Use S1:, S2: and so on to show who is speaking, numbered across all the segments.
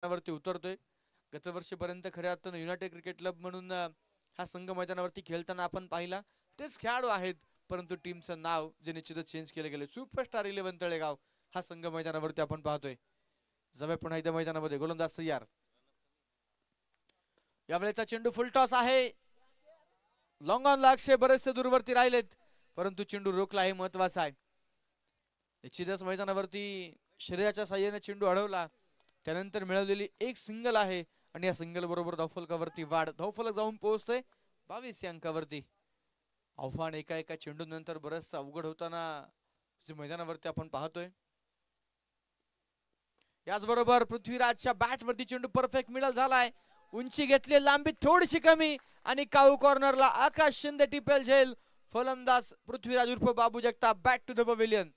S1: वरती उतरतोय. गत वर्षीपर्यंत खऱ्या अर्थानं युनायटेड क्रिकेट क्लब म्हणून हा संघ मैदानावरती खेळताना आपण पाहिला. तेच खेळाडू आहेत, परंतु टीमचं नाव जे निश्चितच चेंज केलं गेलं. सुपरस्टार 11 तळेगाव हा संघ मैदानावरती आपण पाहतोय. जवळ पुन्हा एकदा मैदानामध्ये गोलंदाज तयार. यावेळेचा चेंडू फुल टॉस आहे. लॉंग ऑन लागशे बरेचसे दूरवरती राहिलेत, परंतु चेंडू रोखला हे महत्वाचं आहे. निश्चितच मैदानावरती शरीराच्या साह्याने चेंडू अडवला, त्यानंतर मिळवलेली एक सिंगल आहे आणि या सिंगल बरोबर धावफलकावरती वाढ. धावफलक जाऊन पोहोचतोय 22 या अंकावरती. आव्हान एका एका चेंडू नंतर बरचसा अवघड होताना मैदानावरती आपण पाहतोय. याचबरोबर पृथ्वीराजच्या बॅट वरती चेंडू परफेक्ट मिडल झालाय. उंची घेतली, लांबी थोडीशी कमी आणि काऊ कॉर्नरला आकाश शिंदे टिपेल झेल. फलंदाज पृथ्वीराज उर्फ Babu Jagtap back to the pavilion.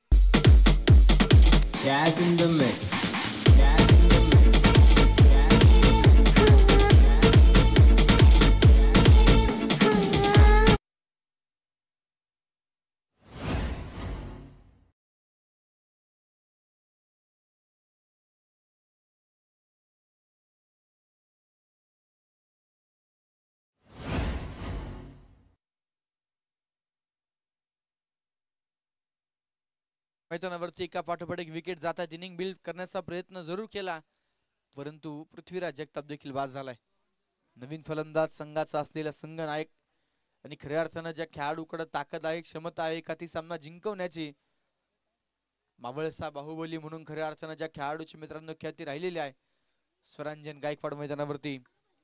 S2: Jazz in the mix.
S1: मैदानावरती एका पाठोपाठ एक विकेट जातात. इनिंग बिल्ड करण्याचा प्रयत्न जरूर केला, परंतु पृथ्वीराज जगताप देखील बाद झालाय. नवीन फलंदाज संघाचा असलेला संघ नायक आणि खऱ्या अर्थानं ज्या खेळाडूकडे ताकद आहे, क्षमता आहे का ती सामना जिंकवण्याची, मावळसा बाहुबली म्हणून खऱ्या अर्थानं ज्या खेळाडूची मित्रांनो ख्याती राहिलेली आहे, स्वरांजन गायकवाड मैदानावरती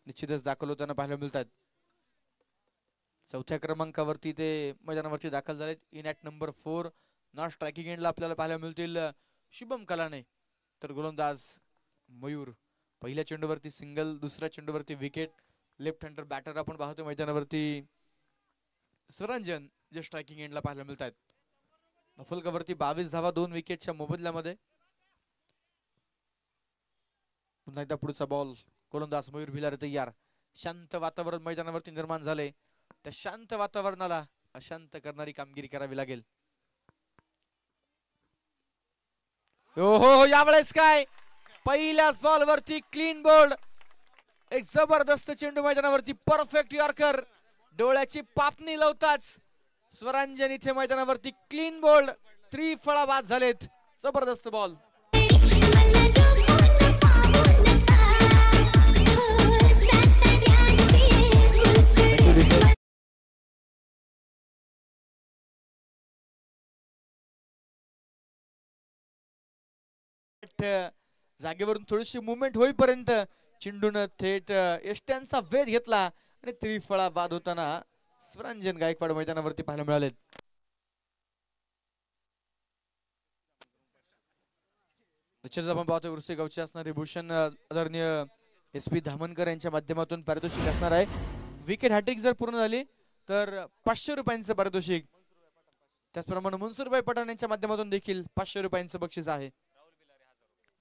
S1: निश्चितच दाखल होताना पाहायला मिळतात. चौथ्या क्रमांकावरती ते मैदानावरती दाखल झालेत. In at number 4 not striking एंडला आपल्याला पाहायला मिळतील शुभम कलाने, तर गोलंदाज मयूर. पहिल्या चेंडूवरती सिंगल, दुसऱ्या चेंडूवरती विकेट. लेफ्ट हँडर बॅटर आपण पाहतो मैदानावरती स्वरांजन जे स्ट्रायकिंग एंडला पाहायला मिळतात. फलकावरती 22 धावा 2 विकेटच्या मोबदल्यामध्ये. पुन्हा एकदा पुढचा बॉल. गोलंदाज मयूर भिलारे तयार. शांत वातावरण मैदानावरती निर्माण झाले. त्या शांत वातावरणाला अशांत करणारी कामगिरी करावी लागेल. हो यावेळेस काय पहिल्याच बॉल वरती क्लीन बोल्ड. एक जबरदस्त चेंडू मैदानावरती, परफेक्ट यॉर्कर. डोळ्याची पापणी लावताच स्वरांजन इथे मैदानावरती क्लीन बोल्ड. 3 फळा बाद झालेत. जबरदस्त बॉल. जागेवरून थोडीशी मुवमेंट होईपर्यंत चेंडून थेट यष्ट्यांचा वेध घेतला आणि 3 फळा बाद होताना स्वरांजन गायकवाड मैदानावरती पाहायला मिळाले. आपण पाहतोय वृष्टी गावचे असणारे भूषण आदरणीय SP धामनकर यांच्या माध्यमातून पारितोषिक असणार आहे. विकेट हॅट्रिक जर पूर्ण झाली तर 500 रुपयांचं पारितोषिक. त्याचप्रमाणे मनसूरभाई पठाण यांच्या माध्यमातून देखील 500 रुपयांचं बक्षीस आहे.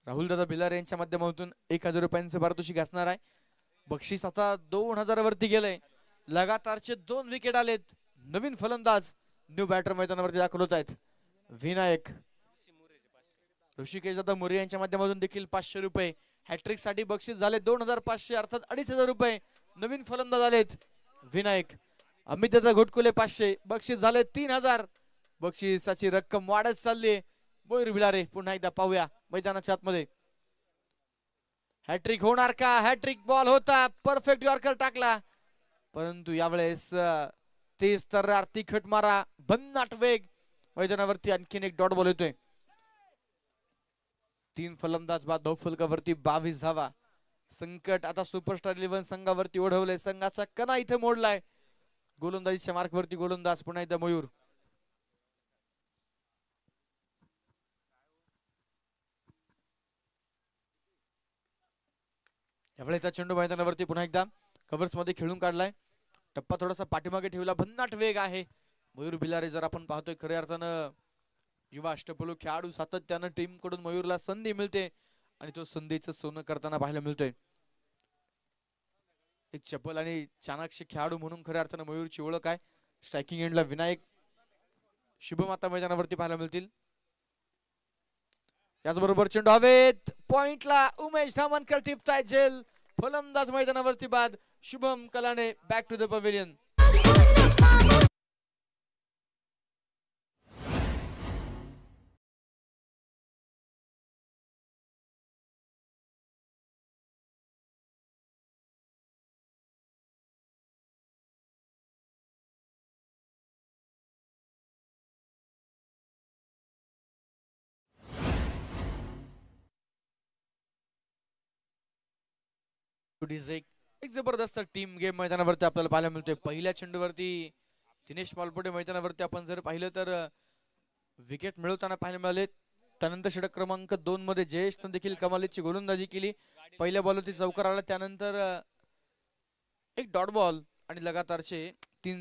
S1: राहुल दादा भिलारे यांच्या माध्यमातून 1000 रुपयांचं पारितोषिक असणार आहे. बक्षीस आता 2000 वरती गेलंय. लगातारचे 2 विकेट आलेत. नवीन फलंदाज न्यू बॅटर मैदानावरती दाखल होत आहेत. विनायक ऋषिकेश दादा मोरे यांच्या माध्यमातून देखील 500 रुपये. हॅट्रिक साठी बक्षीस झाले 2500 अर्थात 2500 रुपये. नवीन फलंदाज आलेत विनायक. अमित दादा घोटकुले 500. बक्षीस झाले 3000. बक्षिसाची रक्कम वाढत चालली. मयूर भिलारे पुन्हा एकदा पाहूया मैदानाच्या आतमध्ये. हॅट्रिक होणार का? हॅट्रिक बॉल होता, परफेक्ट यॉर्कर टाकला, परंतु यावेळेस तेज तर्रार तिखट मारा, भन्नाट वेग. मैदानावरती आणखीन एक डॉट बॉल येतोय. 3 फलंदाज बाद धावफलकावरती 22 धावा. संकट आता सुपरस्टार 11 संघावरती ओढवले. संघाचा कणा इथे मोडलाय. गोलंदाजीच्या मार्कवरती गोलंदाज पुन्हा एकदा मयूर. यावेळेचा चेंडू मैदानावरती पुन्हा एकदा कव्हर्स मध्ये खेळून काढलाय. टप्पा थोडासा पाठीमागे ठेवला. भन्नाट वेग आहे. मयूर भिलारे जर आपण पाहतोय खऱ्या अर्थानं युवा अष्टपैलू खेळाडू, सातत्यानं टीम कडून मयूरला संधी मिळते आणि तो संधीचं सोनं करताना पाहायला मिळतोय. एक चपल आणि चाणाक्ष खेळाडू म्हणून खऱ्या अर्थानं मयूरची ओळख आहे. स्ट्रायकिंग एंडला विनायक, शुभम आता मैदानावरती पाहायला मिळतील. याचबरोबर चेंडू हवेत, पॉइंटला उमेश धामनकर टिपताय झेल. फलंदाज मैदानावरती बाद. Shubham Kalane back to the pavilion. एक जबरदस्त टीम गेम मैदानावरती आपल्याला पाहायला मिळतोय. पहिल्या चेंडूवरती दिनेश मालपोटे मैदानावरती आपण जर पाहिलं तर विकेट मिळवताना पाहायला मिळाले. त्यानंतर षटक क्रमांक 2 मध्ये जयेशने देखील कमालीची गोलंदाजी केली. पहिल्या बॉलवरती चौकार आला, त्यानंतर एक डॉट बॉल आणि लगातारचे